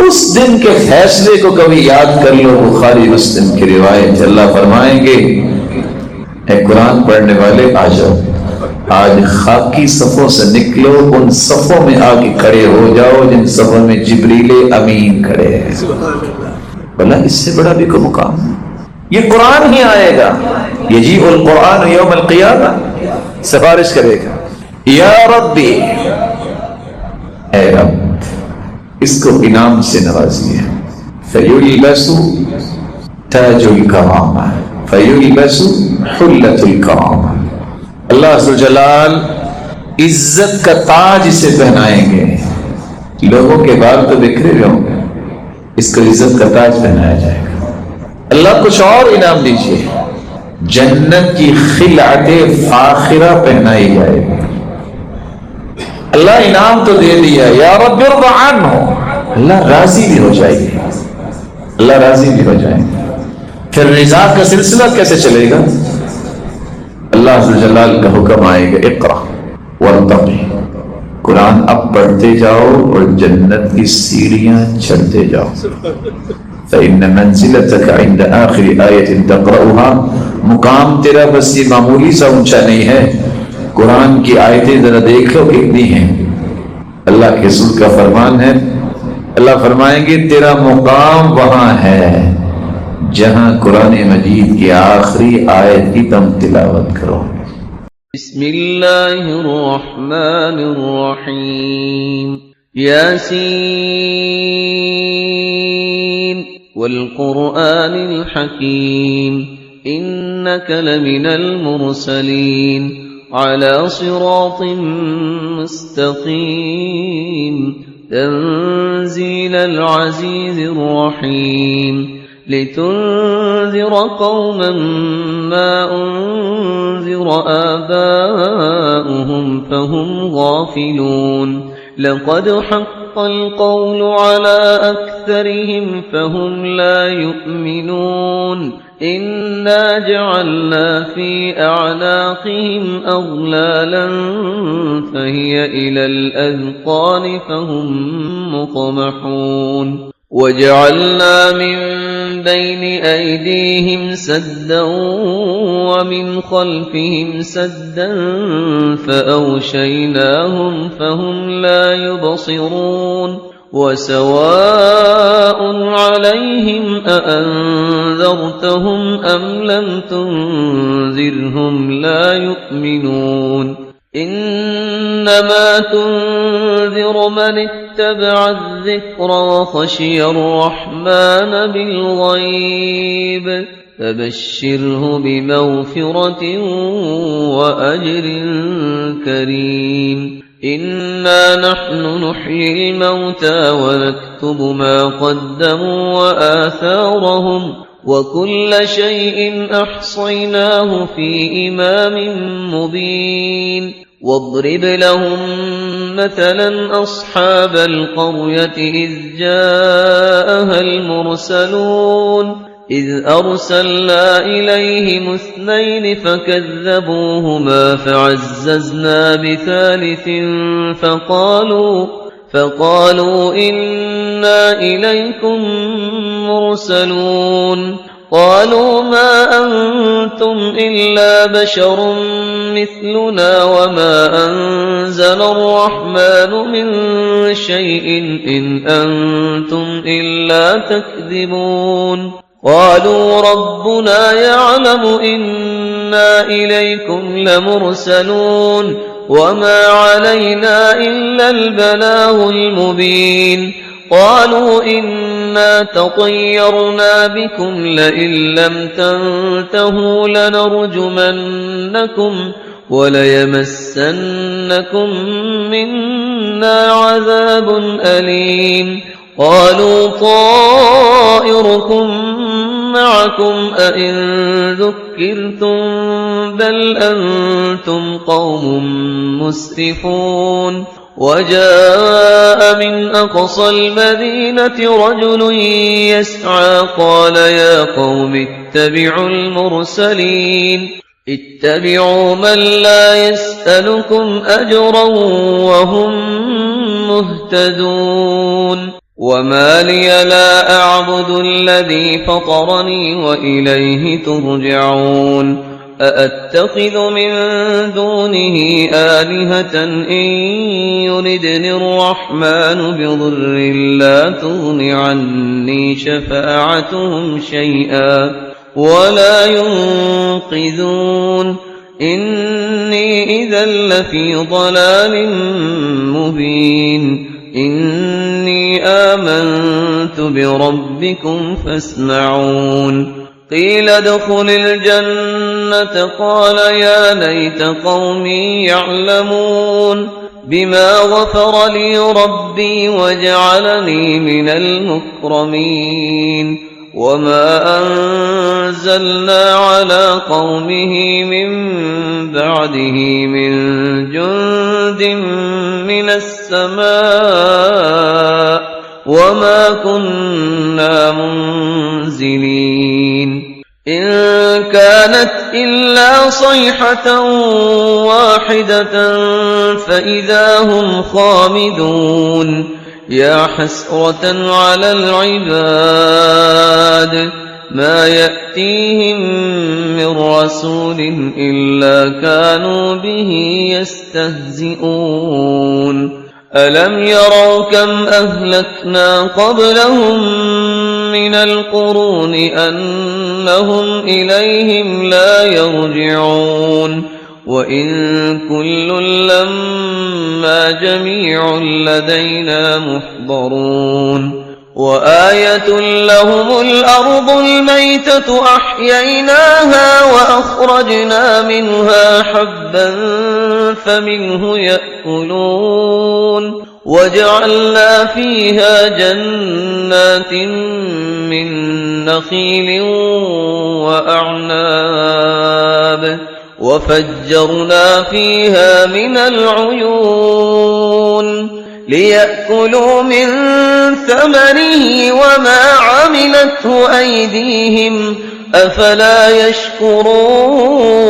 उस दिन के फैसले को कभी याद कर लो। बुखारी मुस्लिम की रिवायत, अल्लाह फरमाएंगे ए कुरान पढ़ने वाले आ जाओ, आज खाकी सफों से निकलो, उन सफों में आके खड़े हो जाओ जिन सफों में जिब्रील अमीन खड़े हैं। बोला इससे बड़ा भी कोई मुकाम, ये कुरान ही आएगा। यजीउल कुरान यौमल क़ियामा, सिफारिश करेगा, या रब्बी, ए रब इसको इनाम से नवाजिए। फयुल्बसु ताजुल करामा, फयुल्बसु हुल्लतुल करामा, अल्लाह अज़्ज़ व जलाल इज्जत का ताज इसे पहनाएंगे। लोगों के बाल तो बिखरे हुए होंगे, इसको इज्जत का ताज पहनाया जाएगा। अल्लाह कुछ और इनाम दीजिए, जन्नत की खिलाते फाखिरा पहनाई जाएगी। अल्लाह इनाम तो दे दिया, या रब्बि इर्ज़ा अन्हु, अल्लाह राजी भी हो जाएगी, अल्लाह राजी भी हो जाएंगे। फिर रिज़ा का सिलसिला कैसे चलेगा? अल्लाह अज़्ज़ व जलाल का हुक्म आएगा, इक़रा वरतक़ी, कुरान अब पढ़ते जाओ और जन्नत की सीढ़ियां चढ़ते जाओ। फ़इन्न मंज़िलतक इंद आखिरी आयतिन तक़रऊहा, मुकाम तेरा बस ये मामूली सा ऊंचा नहीं है, कुरान की आयतें जरा देख लो कितनी हैं। अल्लाह के रसूल का फरमान है, अल्लाह फरमाएंगे तेरा मुकाम वहां है जहां कुरान मजीद की आखिरी आयत की तुम तिलावत करो। बिस्मिल्लाहिर रहमानिर रहीम, यासीन वल कुरआनिल हकीम, इन्नका लमिनल मुरसलीन अला सिरातिम मुस्तकीम, तंजीलल अज़ीज़िर रहीम, लितुन्ज़िर कौमन मा उन्ज़िर आबाउहुम फहुम गाफिलून, लक़द हक़्क़ल क़ौलु अला अक्सरिहिम फहुम ला युमिनून, इन्ना जअलना फी अअनाक़िहिम अग़लालन फ़हिय इलल अज़क़ानि फ़हुम मुक़महून, वजअलना मिन बैन अयदीहिम सद्दन वमिन ख़ल्फ़िहिम सद्दन फ़अग़शयनाहुम फ़हुम ला युबसिरून, वसवाअन अलैहिम अअन्ज़रतहुम अम लम तुन्ज़िरहुम ला युमिनून, इन्नमा तुन्ज़िर मन इत्तबअ अज़्ज़िक्र वख़शिय अर्रहमान बिल्ग़ैब, फबश्शिरहु बिमग़फ़िरतिन वअज्रिन करीम। इन्ना नहनु नुह्यिल मौता वनक्तुब मा क़द्दमू वआसारहुम वकुल्ल शैइन अहसयनाहु फी इमामिन मुबीन, वाضرب لهم مثلا أصحاب القرية إذ جاءها المرسلون إذ أرسلنا إليهم اثنين فكذبوهما فعززنا بثالث فقالوا إنا إليكم مرسلون، قالوا ما أنتم إلا بشر مثلنا وما أنزل الرحمن من شيء إن أنتم إلا تكذبون، قالوا ربنا يعلم إنا إليكم لمرسلون وما علينا إلا البلاغ المبين، قالوا إنا تطيرنا بكم لئن لم تنتهوا لنرجمنكم وليمسنكم منا عذاب أليم، قالوا طائركم معكم أئن ذكرتم بل أنتم قوم مسرفون، وجاء من أقصى المدينة رجل يسعى قال يا قوم اتبعوا المرسلين، اتبعوا من لا يسألكم أجرا وهم مهتدون، وما لي لا أعبد الذي فطرني وإليه ترجعون أأتخذ من دونه آلهة إن يردني الرحمن بضر لا تغن عني شفاعتهم شيئا ولا ينقذون إني إذا لفي ضلال مبين إني آمنت بربكم فاسمعون قيل ادخل الجنة قال يا ليت قومي يعلمون بما غفر لي ربي وجعلني من المكرمين وما أنزلنا على قومه من بعده من جند من السماء وما كنا منزلين إن كانت إلا صيحة واحدة فإذا هم خامدون يا حسرة على العباد ما يأتيهم من رسول إلا كانوا به يستهزئون ألم يروا كم أهلكنا قبلهم من القرون أنهم إليهم لا يرجعون وإن كل لما جميع لدينا محضرون وآية لهم الأرض الميتة أحييناها وأخرجنا منها حبا فمنه يأكلون وجعلنا فيها جنات من نخيل وأعناب وفجرنا فيها من العيون ليأكلوا من ثمره وما عملته أيديهم أفلا يشكرون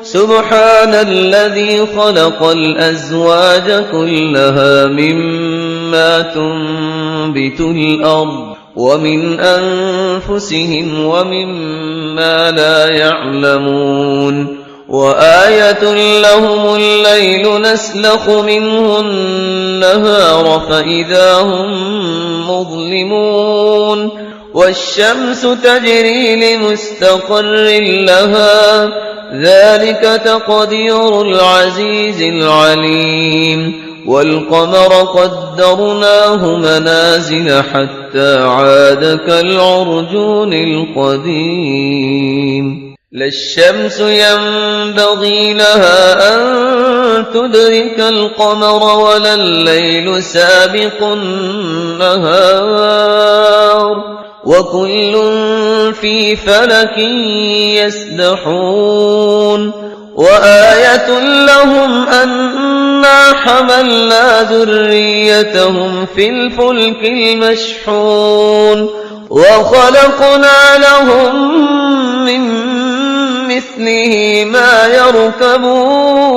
سبحان الذي خلق الأزواج كلها مما تنبت الأرض ومن أنفسهم ومما لا يعلمون وآية لهم الليل نسلخ منه النهار فإذا هم مظلمون والشمس تجري لمستقر لها ذلك تقدير العزيز العليم والقمر قدرناه منازل حتى عاد كالعرجون القديم لا الشمس ينبغي لها أن تدرك القمر ولا الليل سابق النهار وكل في فلك يسبحون وآية لهم أنا حملنا ذريتهم في الفلك المشحون وخلقنا لهم من مثله ما يركبون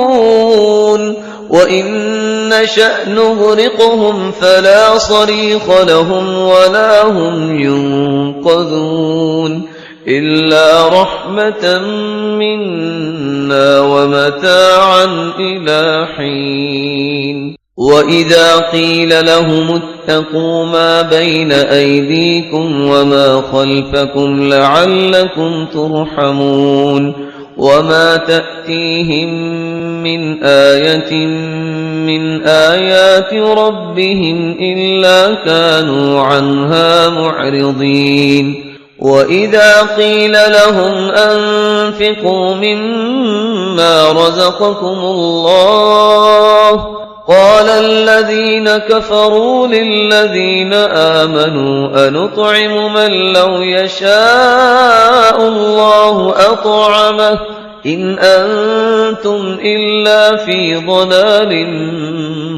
وإن نشأ نغرقهم فلا صريخ لهم ولا هم ينقذون إلا رحمة منا ومتاعا إلى حين وإذا قيل لهم اتقوا ما بين أيديكم وما خلفكم لعلكم ترحمون وما تأتيهم من آية من آيات ربهم إلا كانوا عنها معرضين وإذا قيل لهم أنفقوا مما رزقكم الله قال الذين كفروا للذين آمنوا أنطعم من لو يشاء الله أطعمه إن أنتم إلا في ضلال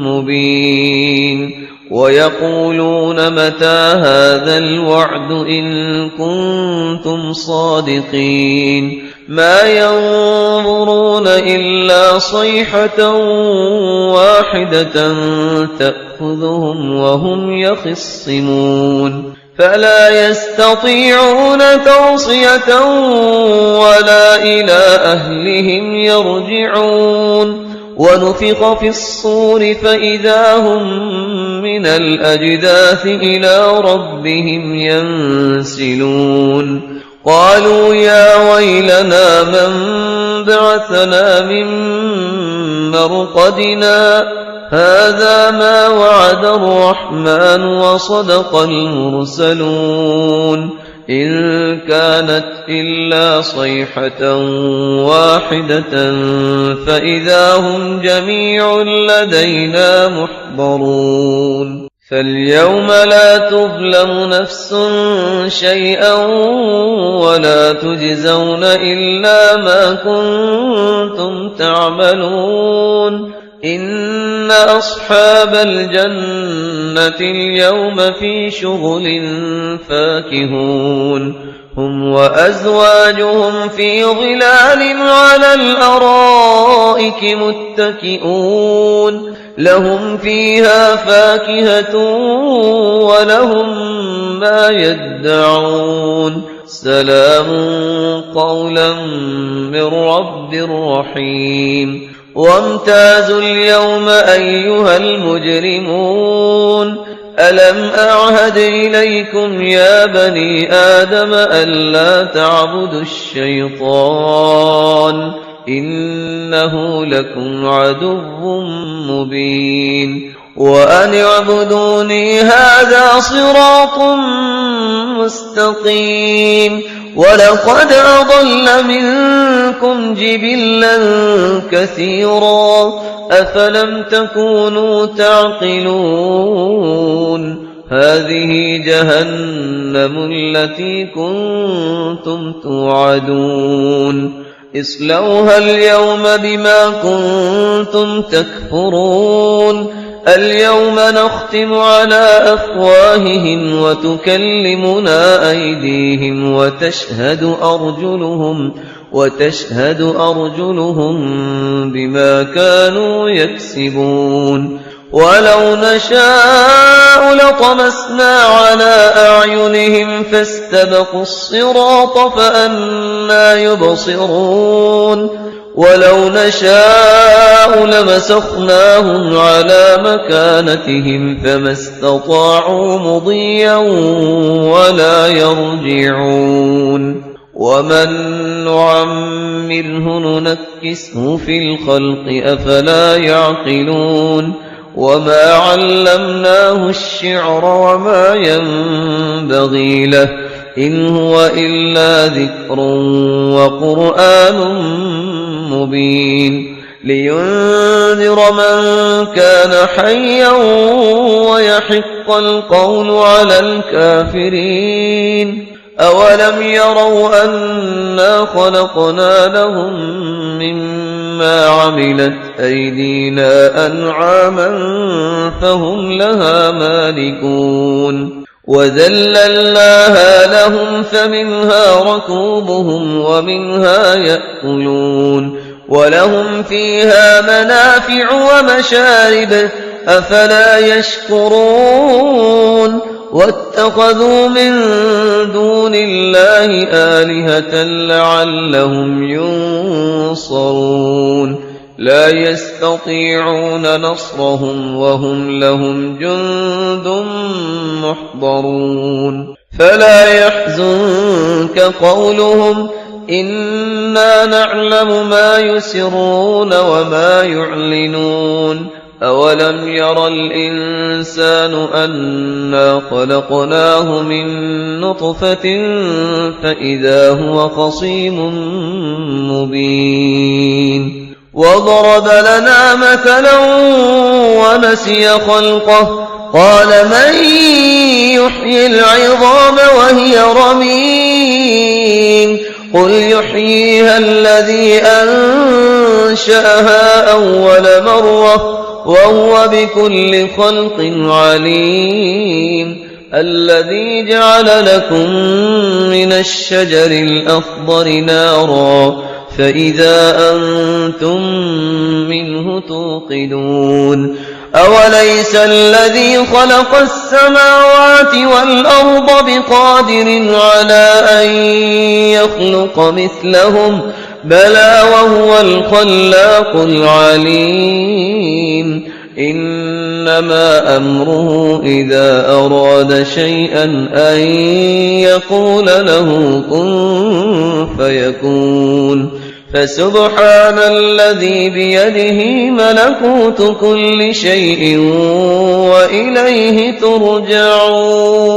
مبين ويقولون متى هذا الوعد إن كنتم صادقين ما ينظرون إلا صيحة واحدة تأتي تأخذهم وهم يخصمون فلا يستطيعون توصية ولا إلى أهلهم يرجعون ونفخ في الصور فإذا هم من الأجداث إلى ربهم ينسلون قالوا يا ويلنا من بعثنا من مرقدنا هذا ما وعد الرحمن وصدق المرسلون إن كانت إلا صيحة واحدة فإذا هم جميع لدينا محضرون فاليوم لا تظلم نفس شيئا ولا تجزون إلا ما كنتم تعملون إن أصحاب الجنة اليوم في شغل فاكهون هم وأزواجهم في ظلال على الأرائك متكئون لهم فيها فاكهة ولهم ما يدعون سلام قولا من رب رحيم وامتازوا اليوم أيها المجرمون ألم أعهد إليكم يا بني آدم ألا تعبدوا الشيطان إنه لكم عدو مبين وأن اعبدوني هذا صراط مستقيم ولقد أضل منكم جبلا كثيرا أفلم تكونوا تعقلون هذه جهنم التي كنتم توعدون اصلوها اليوم بما كنتم تكفرون اليوم نختم على أفواههم وتكلمنا أيديهم وتشهد أرجلهم بما كانوا يكسبون ولو نشاء لطمسنا على أعينهم فاستبقوا الصراط فأنى يبصرون ولو نشاء لمسخناهم على مكانتهم فما استطاعوا مضيا ولا يرجعون ومن نعمره ننكسه في الخلق أفلا يعقلون وما علمناه الشعر وما ينبغي له إن هو إلا ذكر وقرآن مبين لينذر من كان حيا ويحق القول على الكافرين أولم يروا أنا خلقنا لهم مما عملت أيدينا أنعاما فهم لها مالكون وذللناها لهم فمنها ركوبهم ومنها يأكلون ولهم فيها منافع ومشارب أفلا يشكرون واتخذوا من دون الله آلهة لعلهم ينصرون لا يستطيعون نصرهم وهم لهم جند محضرون فلا يحزنك قولهم إنا نعلم ما يسرون وما يعلنون أولم ير الإنسان أنا خلقناه من نطفة فإذا هو خصيم مبين وضرب لنا مثلا ونسي خلقه قال من يحيي العظام وهي رميم قل يحييها الذي أنشأها أول مرة وهو بكل خلق عليم الذي جعل لكم من الشجر الأخضر نارا فإذا أنتم منه توقدون أوليس الذي خلق السماوات والأرض بقادر على أن يخلق مثلهم بلى وهو الخلاق العليم إنما أمره إذا أراد شيئا أن يقول له كن فيكون فسبحان الذي بيده ملكوت كل شيء وإليه ترجعون